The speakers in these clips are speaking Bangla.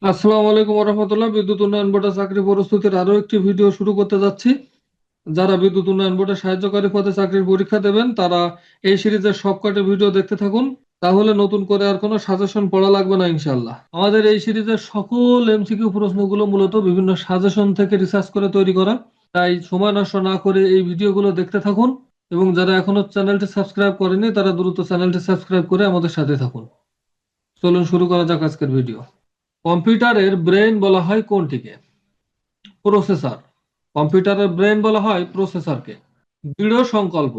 আসসালামু আলাইকুম রহমতুল্লাহ। বিদ্যুৎ উন্নয়ন বোর্ডের চাকরি প্রস্তুতির আরো একটি ভিডিও শুরু করতে যাচ্ছি। যারা বিদ্যুৎ উন্নয়ন বোর্ডের সাহায্যকারী পদে চাকরির পরীক্ষা দেবেন তারা এই সিরিজের সবকটি ভিডিও দেখতে থাকুন। তাহলে নতুন করে আর কোনো সাজেশন পড়া লাগবে না ইনশাল্লাহ। আমাদের এই সিরিজের সকল এমসিকিউ প্রশ্নগুলো মূলত বিভিন্ন সাজেশন থেকে রিসার্চ করে তৈরি করা। তাই সময় নষ্ট না করে এই ভিডিওগুলো দেখতে থাকুন, এবং যারা এখনো চ্যানেলটি সাবস্ক্রাইব করেনি তারা দ্রুত চ্যানেলটি সাবস্ক্রাইব করে আমাদের সাথে থাকুন। চলুন শুরু করা যাক আজকের ভিডিও। কম্পিউটারের ব্রেন বলা হয় কোনটিকে? প্রসেসর। কম্পিউটারের ব্রেন বলা হয় প্রসেসরকে। দৃঢ় সংকল্প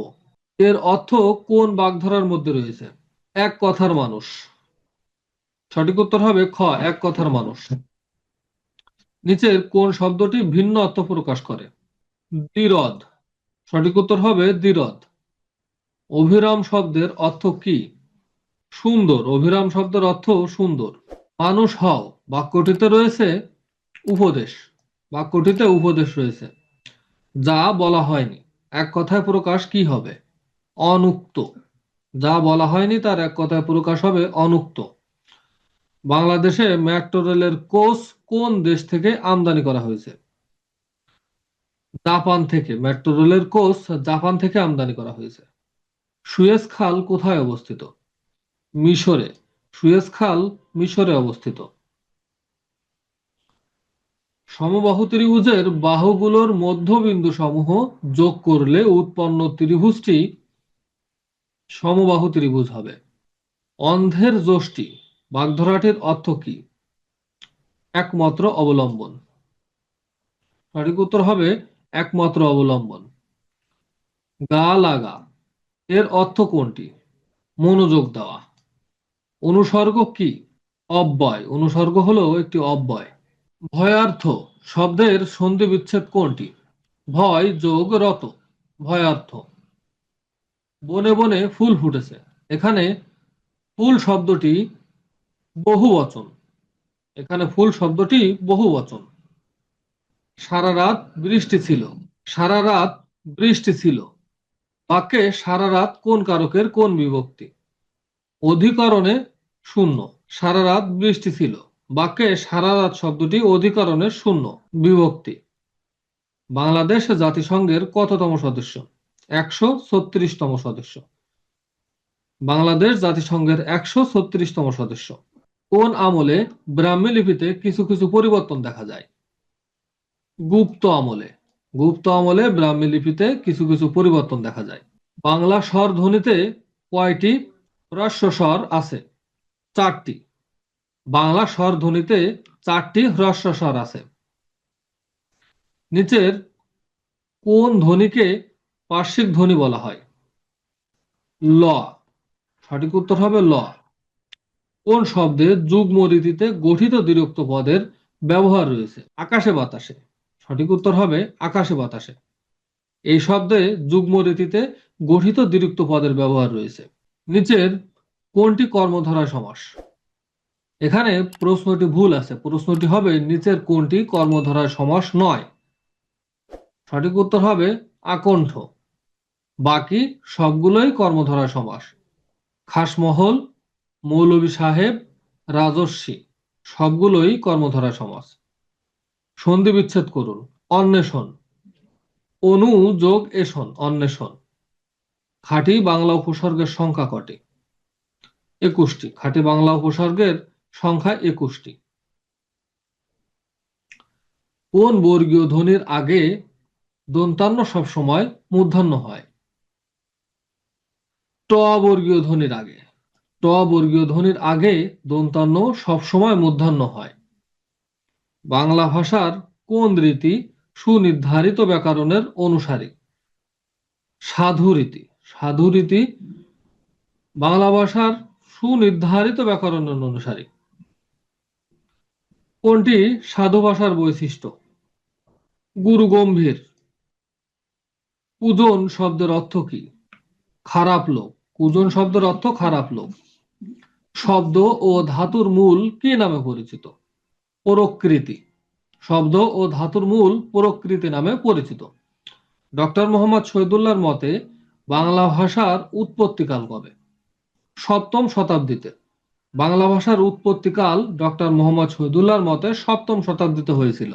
এর অর্থ কোন বাগধারার মধ্যে রয়েছে? এক কথার মানুষ। সঠিক উত্তর হবে খ, এক কথার মানুষ। নিচের কোন শব্দটি ভিন্ন অর্থ প্রকাশ করে? দ্বিরদ। সঠিক উত্তর হবে দ্বিরদ। অভিরাম শব্দের অর্থ কি? সুন্দর। অভিরাম শব্দের অর্থ সুন্দর। মানুষ হও বাক্যটিতে রয়েছে উপদেশ। বাক্যটিতে উপদেশ রয়েছে। যা বলা হয়নি এক কথায় প্রকাশ কি হবে? অনুক্ত। যা বলা হয়নি তার এক কথায় প্রকাশ হবে অনুক্ত। বাংলাদেশে মেট্রো রেলের কোচ কোন দেশ থেকে আমদানি করা হয়েছে? জাপান থেকে। মেট্রো রেলের কোচ জাপান থেকে আমদানি করা হয়েছে। সুয়েজ খাল কোথায় অবস্থিত? মিশরে। সুয়েজ খাল মিশরে অবস্থিত। সমবাহু ত্রিভুজের বাহুগুলোর মধ্যবিন্দু সমূহ যোগ করলে উৎপন্ন ত্রিভুজটি সমবাহু ত্রিভুজ হবে। অন্ধের যষ্টি বাগধারাটির অর্থ কি? একমাত্র অবলম্বন। সঠিক উত্তর হবে একমাত্র অবলম্বন। গা লাগা এর অর্থ কোনটি? মনোযোগ দেওয়া। অনুসর্গ কি? অব্যয়। অনুসর্গ হলো একটি অব্যয়। ভয়ার্থ শব্দের সন্ধি বিচ্ছেদ কোনটি? ভয় যোগ রত, ভয়ার্থ। বনে বনে ফুল ফুটেছে, এখানে ফুল শব্দটি বহু বচন। এখানে ফুল শব্দটি বহু বচন। সারা রাত বৃষ্টি ছিল। সারা রাত বৃষ্টি ছিল বাক্যে সারা রাত কোন কারকের কোন বিভক্তি? অধিকরণে শূন্য। সারা রাত বৃষ্টি ছিল বাক্যে সারা রাত শব্দটি অধিকরণে শূন্য বিভক্তি। বাংলাদেশ জাতিসংঘের কততম সদস্য? 136তম সদস্য। বাংলাদেশ জাতিসংঘের 136তম সদস্য। কোন আমলে ব্রাহ্মী লিপিতে কিছু কিছু পরিবর্তন দেখা যায়? গুপ্ত আমলে। গুপ্ত আমলে ব্রাহ্মী লিপিতে কিছু কিছু পরিবর্তন দেখা যায়। বাংলা স্বরধ্বনিতে কয়টি হ্রস্ব স্বর আছে? 4টি। বাংলা স্বরধ্বনিতে 4টি হ্রস্ব স্বর আছে। নিচের কোন ধ্বনিকে পার্শ্বিক ধ্বনি বলা হয়? ল। সঠিক উত্তর হবে ল। কোন শব্দে যুগ্ম রীতিতে গঠিত দ্বিরুক্ত পদের ব্যবহার রয়েছে? আকাশে বাতাসে। সঠিক উত্তর হবে আকাশে বাতাসে। এই শব্দে যুগ্ম রীতিতে গঠিত দ্বিরুক্ত পদের ব্যবহার রয়েছে। নিচের কোনটি কর্মধারয় সমাস? এখানে প্রশ্নটি ভুল আছে। প্রশ্নটি হবে নিচের কোনটি কর্মধারয় সমাস নয়? সঠিক উত্তর হবে আকণ্ঠ। বাকি সবগুলোই কর্মধারয় সমাস। খাসমহল, মৌলভী সাহেব, রাজর্ষি সবগুলোই কর্মধারয় সমাস। সন্ধি বিচ্ছেদ করুন। অন্বেষণ। অনু যোগ এষণ, অন্বেষণ। খাঁটি বাংলা উপসর্গের সংখ্যা কটি? 21টি। খাঁটি বাংলা উপসর্গের সংখ্যা 21টি। কোন বর্গীয় ধ্বনির আগে দন্তান্ন সবসময় মূর্ধন্য হয়? ট বর্গীয় ধ্বনির আগে। ট বর্গীয় ধ্বনির আগে দন্তান্ন সবসময় মূর্ধন্য হয়। বাংলা ভাষার কোন রীতি সুনির্ধারিত ব্যাকরণের অনুসারী? সাধু রীতি। সাধু রীতি বাংলা ভাষার সুনির্ধারিত ব্যাকরণের অনুসারী। কোনটি সাধু ভাষার বৈশিষ্ট্য? গুরু গম্ভীর। কুজন শব্দের অর্থ কি? খারাপ লোক। কুজন শব্দের অর্থ খারাপ লোক। শব্দ ও ধাতুর মূল কি নামে পরিচিত? প্রকৃতি। শব্দ ও ধাতুর মূল প্রকৃতি নামে পরিচিত। ডক্টর মোহাম্মদ শহীদুল্লাহর মতে বাংলা ভাষার উৎপত্তিকাল কবে? 7ম শতাব্দীতে। বাংলা ভাষার উৎপত্তিকাল ডক্টর মোহাম্মদ শহীদুল্লাহর মতে 7ম শতাব্দীতে হয়েছিল।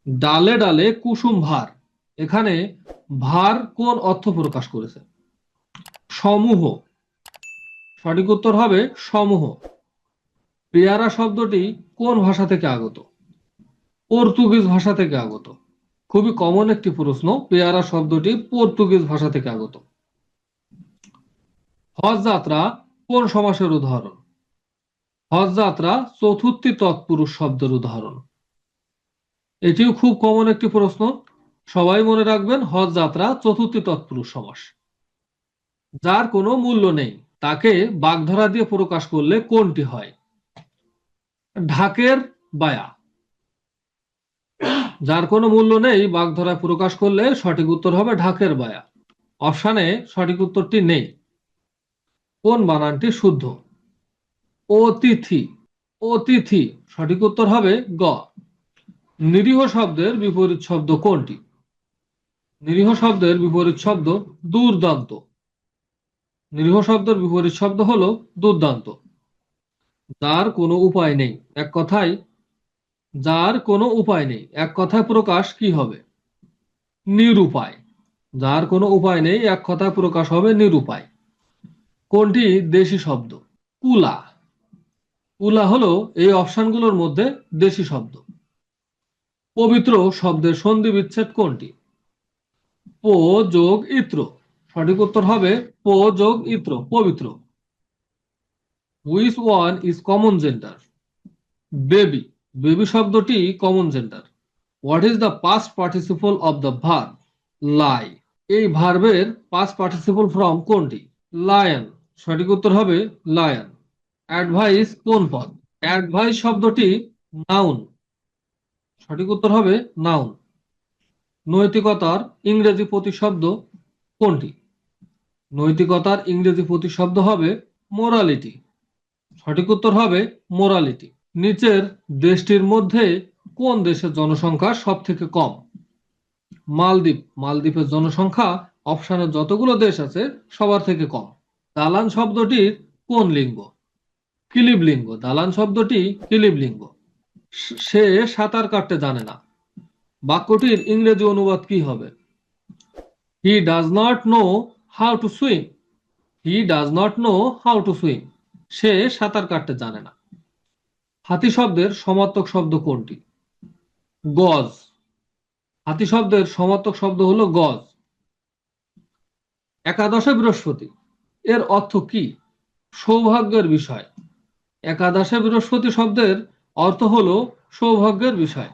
ডালে ডালে কুসুম ভার, এখানে ভার কোন অর্থ প্রকাশ করেছে? সমূহ। সঠিক উত্তর হবে সমূহ। পেয়ারা শব্দটি কোন ভাষা থেকে আগত? পর্তুগিজ ভাষা থেকে আগত। খুবই কমন একটি প্রশ্ন, পেয়ারা শব্দটি পর্তুগিজ ভাষা থেকে আগত। হজ যাত্রা কোন সমাসের উদাহরণ? হজ যাত্রা চতুর্থী তৎপুরুষ শব্দের উদাহরণ। এটিও খুব কমন একটি প্রশ্ন, সবাই মনে রাখবেন, হজ যাত্রা চতুর্থী তৎপুরুষ সমাস। যার কোনো মূল্য নেই তাকে বাগধারা দিয়ে প্রকাশ করলে কোনটি হয়? ঢাকের বায়া। যার কোনো মূল্য নেই বাগধারায় প্রকাশ করলে সঠিক উত্তর হবে ঢাকের বায়া। অপশানে সঠিক উত্তরটি নেই। কোন বানানটি শুদ্ধ? অতিথি। অতিথি। সঠিক উত্তর হবে গ। নিরীহ শব্দের বিপরীত শব্দ কোনটি? নিরীহ শব্দের বিপরীত শব্দ দুর্দান্ত। নিরীহ শব্দের বিপরীত শব্দ হলো দুর্দান্ত। যার কোনো উপায় নেই, এক কথায়, যার কোনো উপায় নেই এক কথায় প্রকাশ কি হবে? নিরুপায়। যার কোনো উপায় নেই এক কথায় প্রকাশ হবে নিরুপায়। কোনটি দেশি শব্দ? কুলা। কুলা হলো এই অপশনগুলোর মধ্যে দেশি শব্দ। পবিত্র শব্দের সন্ধি বিচ্ছেদ কোনটি? পো যোগ ইত্র। সঠিক উত্তর হবে পো যোগ ইত্র, পবিত্র। Which one is common gender? Baby. Baby শব্দটি common gender. What is the past participle of the verb? Lie. এই ভার্বের পাস্ট পার্টিসিপল ফর্ম কোনটি? লায়ন। সঠিক উত্তর হবে লায়ন। অ্যাডভাইস কোন পদ? অ্যাডভাইস শব্দটি নাউন। সঠিক উত্তর হবে নাউন। নৈতিকতার ইংরেজি প্রতিশব্দ কোনটি? নৈতিকতার ইংরেজি প্রতিশব্দ হবে মোরালিটি। সঠিক উত্তর হবে মোরালিটি। নিচের দেশটির মধ্যে কোন দেশের জনসংখ্যা সব থেকে কম? মালদ্বীপ। মালদ্বীপের জনসংখ্যা অপশানের যতগুলো দেশ আছে সবার থেকে কম। দালান শব্দটির কোন লিঙ্গ? কিলিব লিঙ্গ। দালান শব্দটি কিলিব লিঙ্গ। সে সাঁতার কাটতে জানে না, বাক্যটির ইংরেজি অনুবাদ কি হবে? He does not know how to swim. He does not know how to swim. সে সাঁতার কাটতে জানে না। হাতি শব্দের সমার্থক শব্দ কোনটি? গজ। হাতি শব্দের সমার্থক শব্দ হলো গজ। একাদশে বৃহস্পতি এর অর্থ কি? সৌভাগ্যের বিষয়। একাদশে বৃহস্পতি শব্দের অর্থ হলো সৌভাগ্যের বিষয়।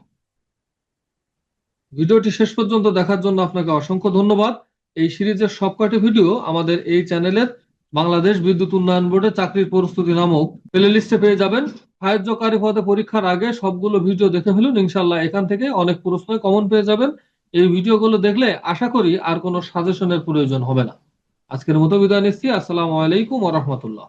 ভিডিওটি শেষ পর্যন্ত দেখার জন্য আপনাকে অসংখ্য ধন্যবাদ। এই সিরিজের সবকটি ভিডিও আমাদের এই চ্যানেলের বাংলাদেশ বিদ্যুৎ উন্নয়ন বোর্ডে চাকরির প্রস্তুতি নামক প্লেলিস্টে পেয়ে যাবেন। সাহায্যকারী পদে পরীক্ষার আগে সবগুলো ভিডিও দেখে ফেলুন, ইনশাল্লাহ এখান থেকে অনেক প্রশ্ন কমন পেয়ে যাবেন। এই ভিডিওগুলো দেখলে আশা করি আর কোনো সাজেশনের প্রয়োজন হবে না। আজকের মতো বিদায় নিচ্ছি। আসসালামু আলাইকুম ওয়া রাহমাতুল্লাহ।